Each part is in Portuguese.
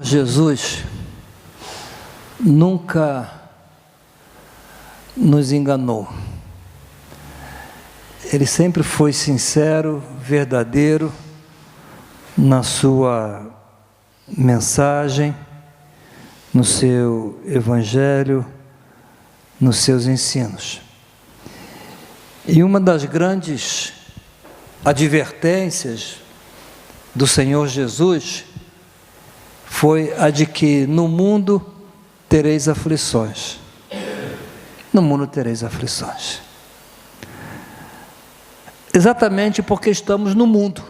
Jesus nunca nos enganou. Ele sempre foi sincero, verdadeiro na sua mensagem, no seu evangelho, nos seus ensinos. E uma das grandes advertências do Senhor Jesus foi a de que no mundo tereis aflições. No mundo tereis aflições. Exatamente porque estamos no mundo.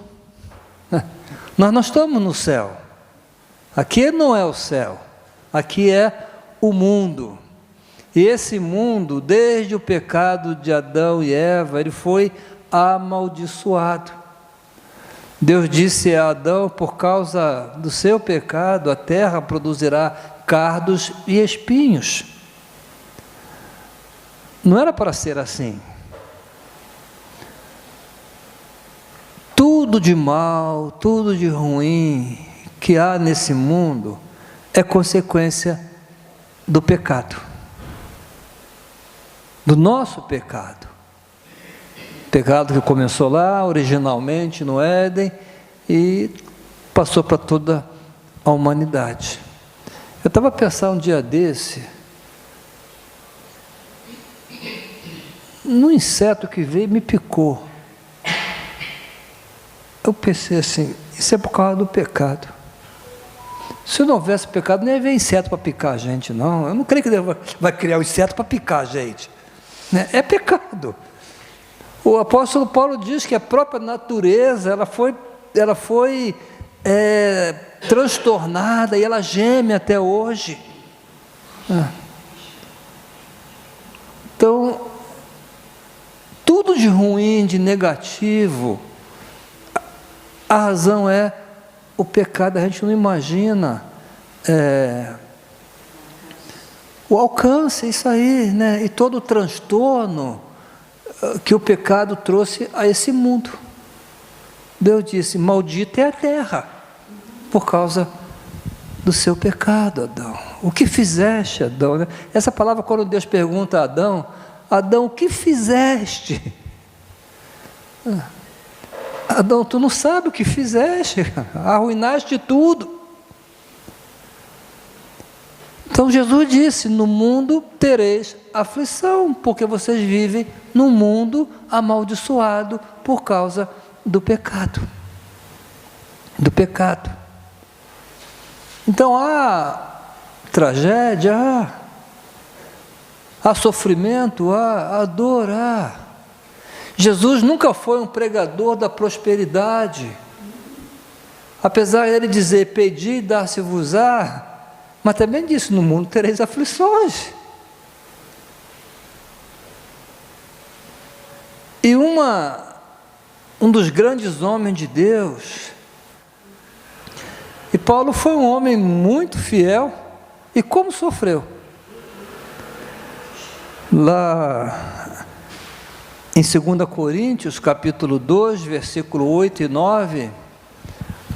Nós não estamos no céu. Aqui não é o céu. Aqui é o mundo. E esse mundo, desde o pecado de Adão e Eva, ele foi amaldiçoado. Deus disse a Adão: por causa do seu pecado, a terra produzirá cardos e espinhos. Não era para ser assim. Tudo de mal, tudo de ruim que há nesse mundo é consequência do pecado, do nosso pecado. Pecado que começou lá, originalmente no Éden, e passou para toda a humanidade. Eu estava a pensar um dia desse, num inseto que veio e me picou. Eu pensei assim, isso é por causa do pecado. Se não houvesse pecado, nem ia haver inseto para picar a gente, não. Eu não creio que Deus vai criar um inseto para picar a gente. É pecado. O apóstolo Paulo diz que a própria natureza, ela foi transtornada e ela geme até hoje. Então, tudo de ruim, de negativo, a razão é o pecado. A gente não imagina o alcance, isso aí, né? E todo o transtorno que o pecado trouxe a esse mundo. Deus disse: maldita é a terra, por causa do seu pecado, Adão. O que fizeste, Adão? Né? Essa palavra, quando Deus pergunta a Adão: Adão, o que fizeste? Adão, tu não sabe o que fizeste, arruinaste tudo. Então Jesus disse: no mundo tereis aflição, porque vocês vivem num mundo amaldiçoado por causa do pecado. Do pecado. Então há tragédia, há sofrimento, há dor, Jesus nunca foi um pregador da prosperidade. Apesar de ele dizer: pedi e dar-se-vos-á, mas também disse: no mundo tereis aflições. E um dos grandes homens de Deus, e Paulo foi um homem muito fiel, e como sofreu? Lá em 2 Coríntios, capítulo 2, versículo 8 e 9,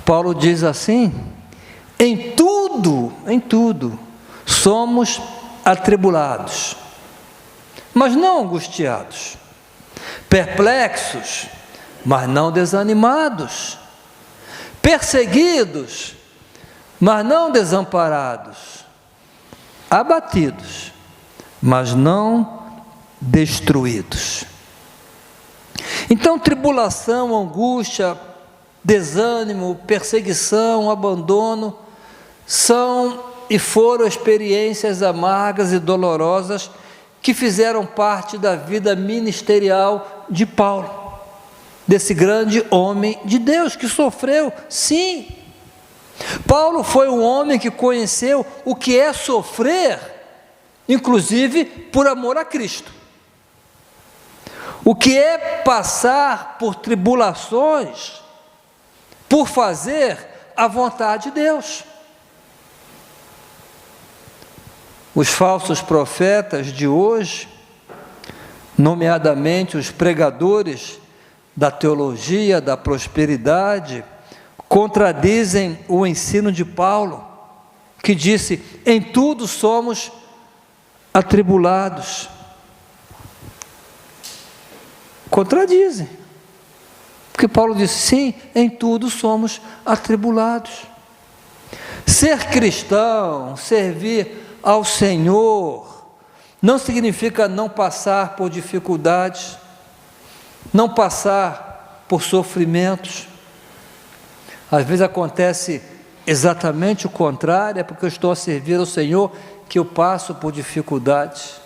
Paulo diz assim: em tudo, somos atribulados, mas não angustiados, perplexos, mas não desanimados, perseguidos, mas não desamparados, abatidos, mas não destruídos. Então, tribulação, angústia, desânimo, perseguição, abandono, são e foram experiências amargas e dolorosas que fizeram parte da vida ministerial de Paulo, desse grande homem de Deus que sofreu, sim. Paulo foi um homem que conheceu o que é sofrer, inclusive por amor a Cristo. O que é passar por tribulações, por fazer a vontade de Deus. Os falsos profetas de hoje, nomeadamente os pregadores da teologia, da prosperidade, contradizem o ensino de Paulo. que disse: em tudo somos atribulados. Contradizem. Porque Paulo disse: sim, em tudo somos atribulados. Ser cristão, servir ao Senhor, não significa não passar por dificuldades, não passar por sofrimentos. Às vezes acontece exatamente o contrário, é porque eu estou a servir ao Senhor que eu passo por dificuldades.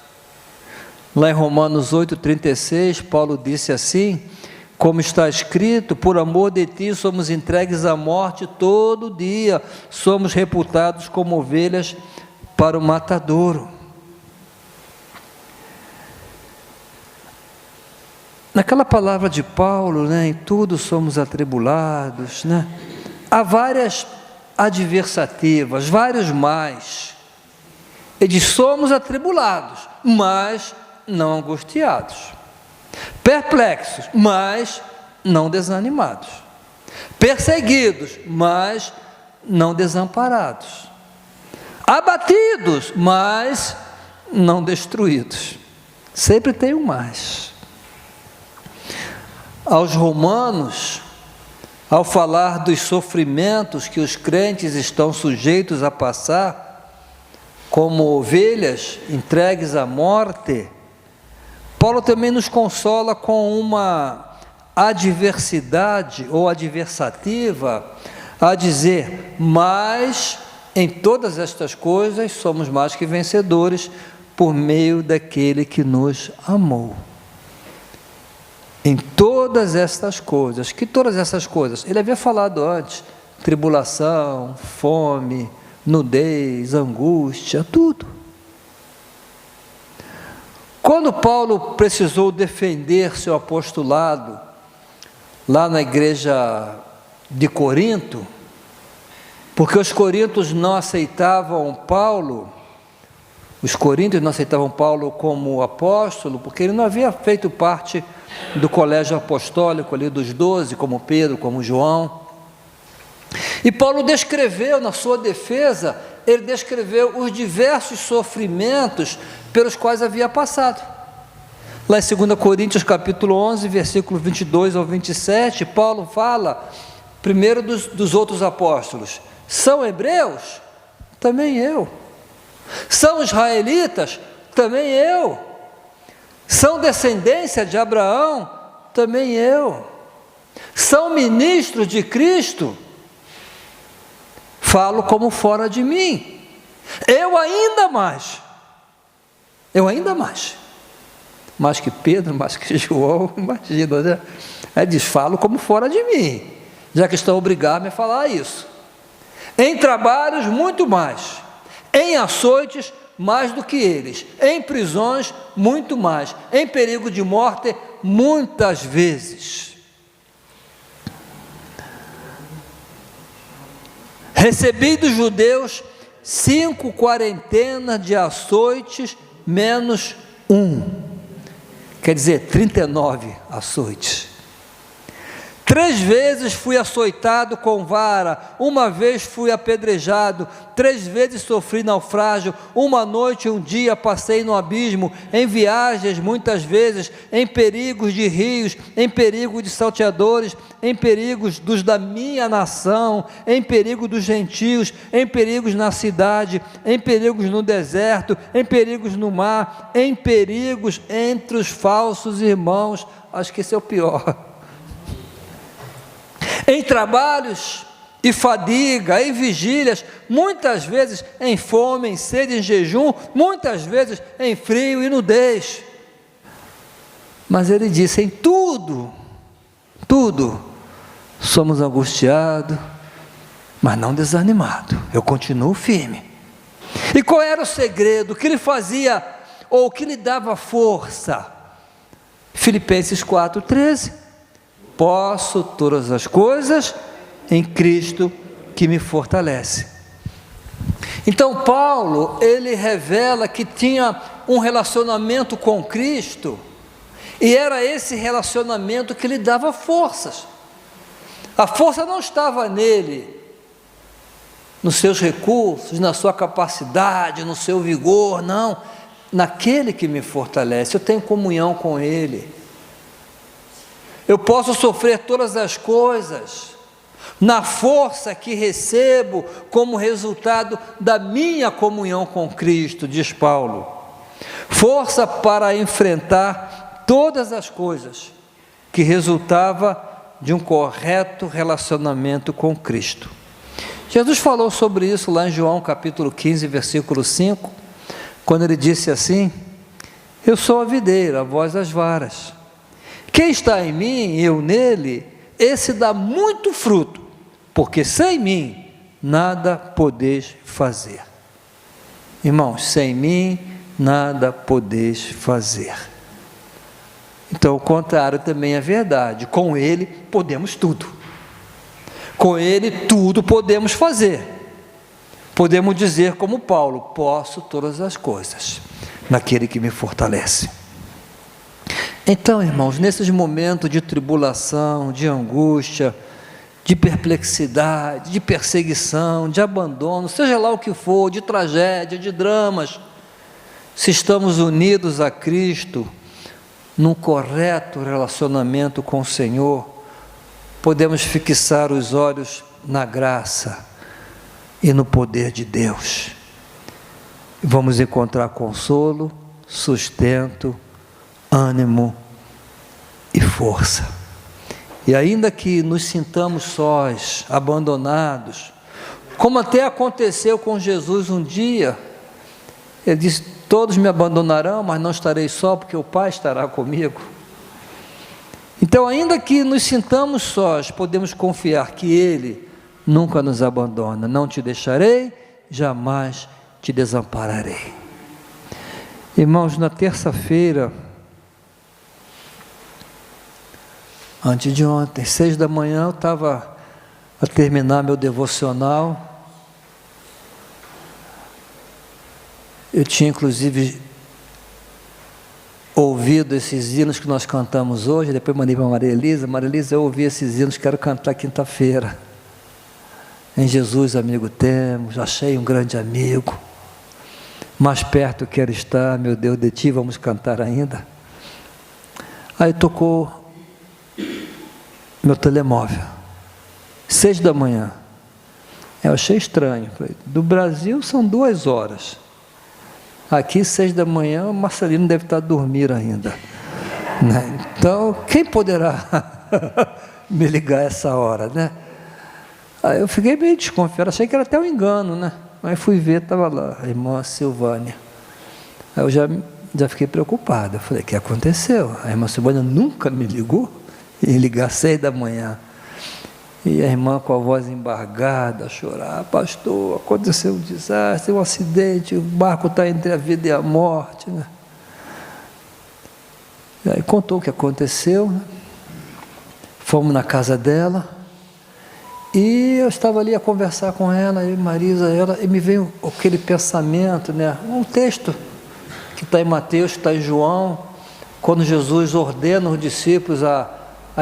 Lá em Romanos 8,36, Paulo disse assim: como está escrito, por amor de ti somos entregues à morte todo dia, somos reputados como ovelhas para o matadouro. Naquela palavra de Paulo, né, em tudo somos atribulados, né, há várias adversativas, vários mais. Ele diz: somos atribulados, mas não angustiados. Perplexos, mas não desanimados. Perseguidos, mas não desamparados. Abatidos, mas não destruídos. Sempre tem um mais. Aos romanos, ao falar dos sofrimentos que os crentes estão sujeitos a passar, como ovelhas entregues à morte, Paulo também nos consola com uma adversidade ou adversativa, a dizer: mas em todas estas coisas somos mais que vencedores por meio daquele que nos amou. Em todas estas coisas, que todas essas coisas? Ele havia falado antes: tribulação, fome, nudez, angústia, tudo. Quando Paulo precisou defender seu apostolado, lá na igreja de Corinto, porque os coríntios não aceitavam Paulo, como apóstolo, porque ele não havia feito parte do colégio apostólico ali dos 12, como Pedro, como João. E Paulo descreveu, na sua defesa, ele descreveu os diversos sofrimentos pelos quais havia passado. Lá em 2 Coríntios capítulo 11, versículo 22 ao 27, Paulo fala, primeiro dos outros apóstolos: são hebreus? Também eu. São israelitas? Também eu. São descendência de Abraão? Também eu. São ministros de Cristo? Falo como fora de mim. Eu ainda mais. Mais que Pedro, mais que João, imagina, né? Aí diz: falo como fora de mim, já que estão obrigados a me falar isso. Em trabalhos, muito mais. Em açoites, mais do que eles. Em prisões, muito mais. Em perigo de morte, muitas vezes. Recebi dos judeus 5 quarentenas de açoites, menos 1. Quer dizer, 39 açoites. 3 vezes fui açoitado com vara, 1 vez fui apedrejado, 3 vezes sofri naufrágio, 1 noite e 1 dia passei no abismo, em viagens muitas vezes, em perigos de rios, em perigo de salteadores, em perigos dos da minha nação, em perigo dos gentios, em perigos na cidade, em perigos no deserto, em perigos no mar, em perigos entre os falsos irmãos. Acho que esse é o pior. Em trabalhos e fadiga, em vigílias, muitas vezes em fome, em sede, em jejum, muitas vezes em frio e nudez. Mas ele disse: em tudo somos angustiados, mas não desanimados. Eu continuo firme. E qual era o segredo? O que lhe fazia, ou o que lhe dava força? Filipenses 4,13. Posso todas as coisas em Cristo que me fortalece. Então Paulo, ele revela que tinha um relacionamento com Cristo, e era esse relacionamento que lhe dava forças. A força não estava nele, nos seus recursos, na sua capacidade, no seu vigor, não, naquele que me fortalece. Eu tenho comunhão com Ele. Eu posso sofrer todas as coisas na força que recebo como resultado da minha comunhão com Cristo, diz Paulo. Força para enfrentar todas as coisas que resultava de um correto relacionamento com Cristo. Jesus falou sobre isso lá em João capítulo 15, versículo 5, quando ele disse assim: eu sou a videira, vós as varas. Quem está em mim e eu nele, esse dá muito fruto, porque sem mim nada podeis fazer. Irmãos, sem mim nada podeis fazer. Então o contrário também é verdade. Com Ele podemos tudo. Com Ele tudo podemos fazer. Podemos dizer como Paulo: posso todas as coisas naquele que me fortalece. Então, irmãos, nesses momentos de tribulação, de angústia, de perplexidade, de perseguição, de abandono, seja lá o que for, de tragédia, de dramas, se estamos unidos a Cristo, num correto relacionamento com o Senhor, podemos fixar os olhos na graça e no poder de Deus. Vamos encontrar consolo, sustento, ânimo e força. E ainda que nos sintamos sós, abandonados, como até aconteceu com Jesus um dia, ele disse: todos me abandonarão, mas não estarei só, porque o Pai estará comigo. Então, ainda que nos sintamos sós, podemos confiar que Ele nunca nos abandona. Não te deixarei, jamais te desampararei. Irmãos, na terça-feira, antes de ontem, 6 da manhã, eu estava a terminar meu devocional. Eu tinha inclusive ouvido esses hinos que nós cantamos hoje, depois mandei para a Maria Elisa, eu ouvi esses hinos, quero cantar quinta-feira. Em Jesus amigo temos, achei um grande amigo, mais perto quero estar, meu Deus de ti, vamos cantar ainda. Aí tocou meu telemóvel, 6 da manhã, eu achei estranho, falei, do Brasil são 2 horas, aqui 6 da manhã, o Marcelino deve estar a dormir ainda, né? Então, quem poderá me ligar essa hora, né? Aí eu fiquei meio desconfiado, achei que era até um engano, né? Aí fui ver, estava lá, a irmã Silvânia. Aí eu já fiquei preocupado, eu falei, o que aconteceu? A irmã Silvânia nunca me ligou, e ligar 6 da manhã, e a irmã com a voz embargada, a chorar: pastor, aconteceu um desastre, um acidente, o barco está entre a vida e a morte, né? E aí contou o que aconteceu, né? Fomos na casa dela, e eu estava ali a conversar com ela, eu e Marisa, e me veio aquele pensamento, né? Um texto que está em Mateus, que está em João, quando Jesus ordena os discípulos a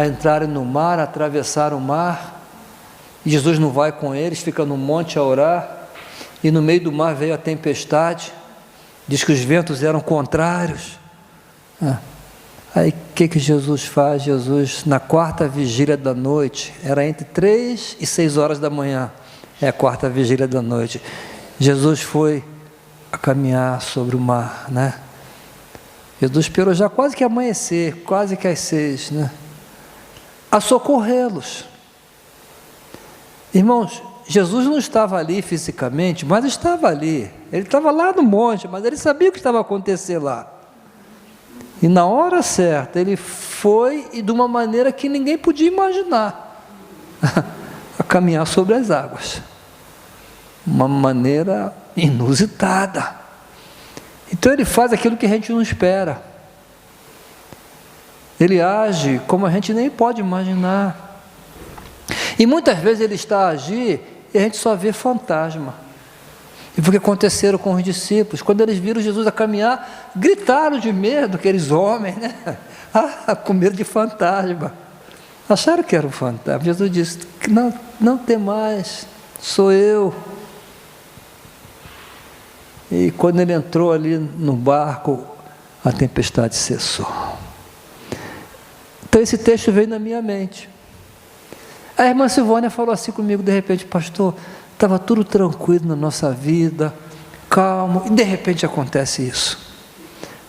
entrarem no mar, a atravessar o mar, e Jesus não vai com eles, fica no monte a orar, e no meio do mar veio a tempestade, diz que os ventos eram contrários. Aí o que Jesus faz? Jesus, na 4ª vigília da noite, era entre 3 e 6 horas da manhã, é a 4ª vigília da noite, Jesus foi a caminhar sobre o mar, né? Jesus esperou já quase que amanhecer, quase que às 6, né? A socorrê-los. Irmãos, Jesus não estava ali fisicamente, mas estava ali. Ele estava lá no monte, mas ele sabia o que estava acontecendo lá. E na hora certa, ele foi, e de uma maneira que ninguém podia imaginar, a caminhar sobre as águas. Uma maneira inusitada. Então ele faz aquilo que a gente não espera. Ele age como a gente nem pode imaginar. E muitas vezes ele está a agir e a gente só vê fantasma. E foi o que aconteceu com os discípulos. Quando eles viram Jesus a caminhar, gritaram de medo, aqueles homens, né? Com medo de fantasma. Acharam que era um fantasma. Jesus disse: não tem mais, sou eu. E quando ele entrou ali no barco, a tempestade cessou. Então esse texto veio na minha mente. A irmã Silvânia falou assim comigo de repente: pastor, estava tudo tranquilo na nossa vida, calmo, e de repente acontece isso.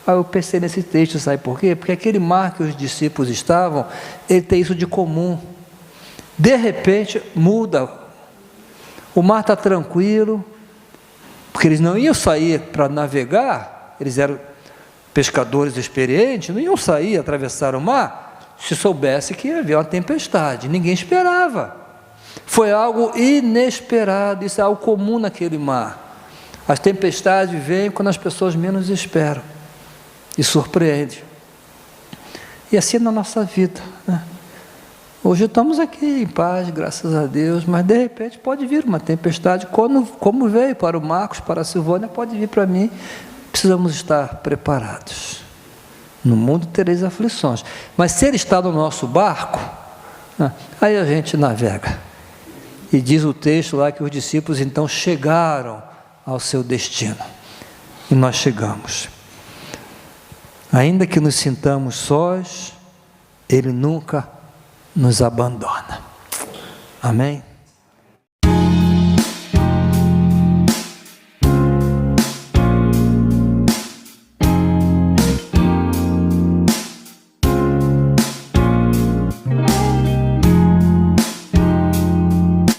Aí eu pensei nesse texto, sabe por quê? Porque aquele mar que os discípulos estavam, ele tem isso de comum. De repente muda, o mar está tranquilo, porque eles não iam sair para navegar, eles eram pescadores experientes, não iam sair, atravessar o mar, se soubesse que ia haver uma tempestade. Ninguém esperava, foi algo inesperado, isso é algo comum naquele mar. As tempestades vêm quando as pessoas menos esperam, e surpreende. E assim na nossa vida, né? Hoje estamos aqui em paz, graças a Deus, mas de repente pode vir uma tempestade, como veio para o Marcos, para a Silvânia, pode vir para mim. Precisamos estar preparados. No mundo tereis aflições, mas se ele está no nosso barco, aí a gente navega. E diz o texto lá que os discípulos então chegaram ao seu destino, e nós chegamos. Ainda que nos sintamos sós, ele nunca nos abandona. Amém?